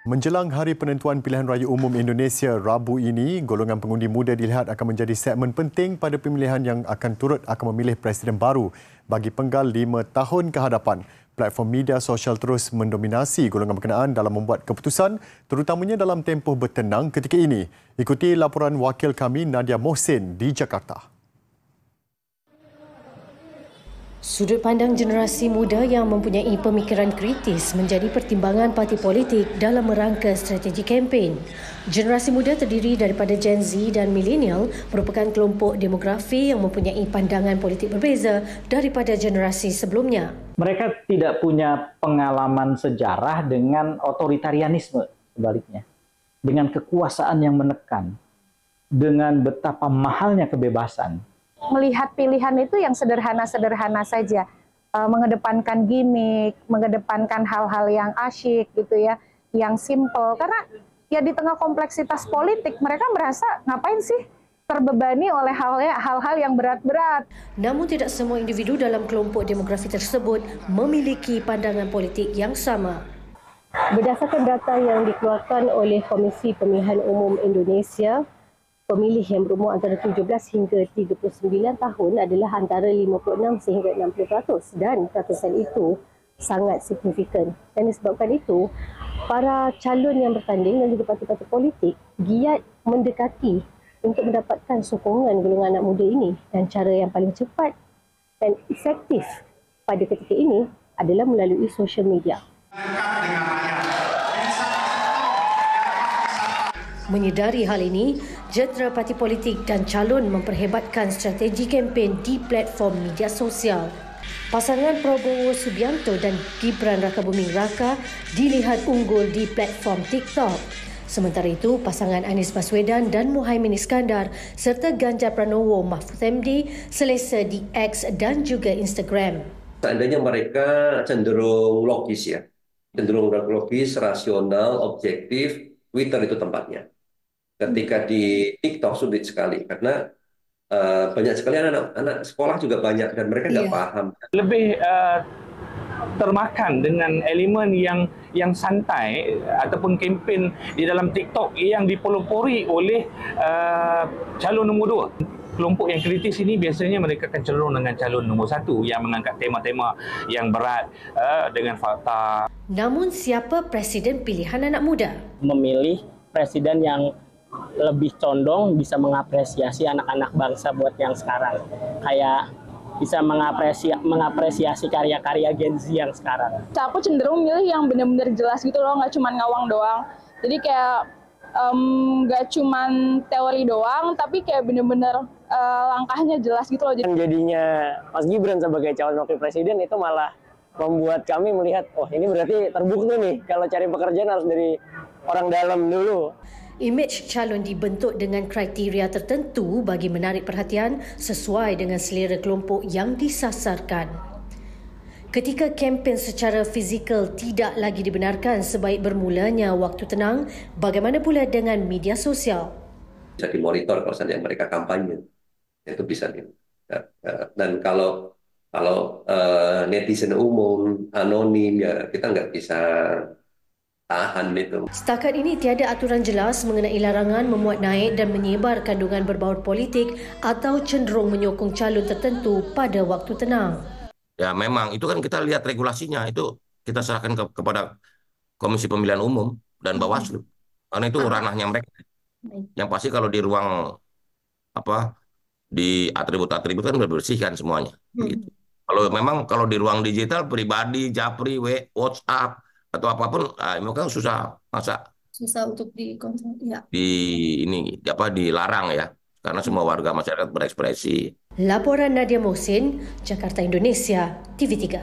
Menjelang Hari Penentuan Pilihan Raya Umum Indonesia Rabu ini, golongan pengundi muda dilihat akan menjadi segmen penting pada pemilihan yang akan memilih presiden baru bagi penggal 5 tahun ke hadapan. Platform media sosial terus mendominasi golongan berkenaan dalam membuat keputusan, terutamanya dalam tempoh bertenang ketika ini. Ikuti laporan wakil kami Nadia Mohsin di Jakarta. Sudut pandang generasi muda yang mempunyai pemikiran kritis menjadi pertimbangan parti politik dalam merangka strategi kempen. Generasi muda terdiri daripada Gen Z dan Millennial merupakan kelompok demografi yang mempunyai pandangan politik berbeza daripada generasi sebelumnya. Mereka tidak punya pengalaman sejarah dengan otoritarianisme sebaliknya. Dengan kekuasaan yang menekan. Dengan betapa mahalnya kebebasan. Melihat pilihan itu yang sederhana-sederhana saja, mengedepankan gimmick, mengedepankan hal-hal yang asyik gitu ya, yang simple. Karena ya di tengah kompleksitas politik mereka merasa ngapain sih terbebani oleh hal-hal yang berat-berat. Namun tidak semua individu dalam kelompok demografi tersebut memiliki pandangan politik yang sama. Berdasarkan data yang dikeluarkan oleh Komisi Pemilihan Umum Indonesia, pemilih yang berumur antara 17 hingga 39 tahun adalah antara 56 sehingga 60% dan peratusan itu sangat signifikan. Dan disebabkan itu, para calon yang bertanding dan juga parti-parti politik giat mendekati untuk mendapatkan sokongan golongan anak muda ini. Dan cara yang paling cepat dan efektif pada ketika ini adalah melalui social media. Menyedari hal ini, jentera parti politik dan calon memperhebatkan strategi kempen di platform media sosial. Pasangan Prabowo Subianto dan Gibran Rakabuming Raka dilihat unggul di platform TikTok. Sementara itu, pasangan Anies Baswedan dan Muhaimin Iskandar serta Ganjar Pranowo Mahfud MD selesa di X dan juga Instagram. Seandainya mereka cenderung logis ya, cenderung logis, rasional, objektif, Twitter itu tempatnya. Ketika di TikTok sulit sekali karena banyak sekali anak-anak sekolah juga banyak dan mereka nggak paham. Lebih termakan dengan elemen yang santai ataupun kempen di dalam TikTok yang dipelopori oleh calon nombor 2. Kelompok yang kritis ini biasanya mereka akan cenderung dengan calon nombor 1 yang mengangkat tema-tema yang berat dengan fakta. Namun siapa presiden pilihan anak muda? Memilih presiden yang lebih condong bisa mengapresiasi anak-anak bangsa buat yang sekarang. Kayak bisa mengapresiasi karya-karya Gen Z yang sekarang. Aku cenderung milih yang benar-benar jelas gitu loh, nggak cuma ngawang doang. Jadi kayak nggak cuma teori doang, tapi kayak benar-benar langkahnya jelas gitu loh. Jadinya Mas Gibran sebagai calon wakil presiden itu malah membuat kami melihat, oh ini berarti terbukti nih kalau cari pekerjaan harus dari orang dalam dulu. Imej calon dibentuk dengan kriteria tertentu bagi menarik perhatian sesuai dengan selera kelompok yang disasarkan. Ketika kempen secara fizikal tidak lagi dibenarkan sebaik bermulanya waktu tenang, bagaimana pula dengan media sosial? Bisa dimonitor kalau saja mereka kampanye, itu bisa. Dan kalau netizen umum, anonim, ya kita nggak bisa tahan itu. Setakat ini tiada aturan jelas mengenai larangan memuat naik dan menyebar kandungan berbaur politik atau cenderung menyokong calon tertentu pada waktu tenang. Ya memang itu kan kita lihat regulasinya, itu kita serahkan kepada Komisi Pemilihan Umum dan Bawaslu. Karena itu ranahnya mereka. Yang pasti kalau di ruang di atribut-atribut kan bersihkan semuanya. Gitu. Kalau di ruang digital pribadi, Japri, WhatsApp atau apapun, memang susah untuk dilarang ya, karena semua warga masyarakat berekspresi. Laporan Nadia Mohsin, Jakarta, Indonesia, TV3.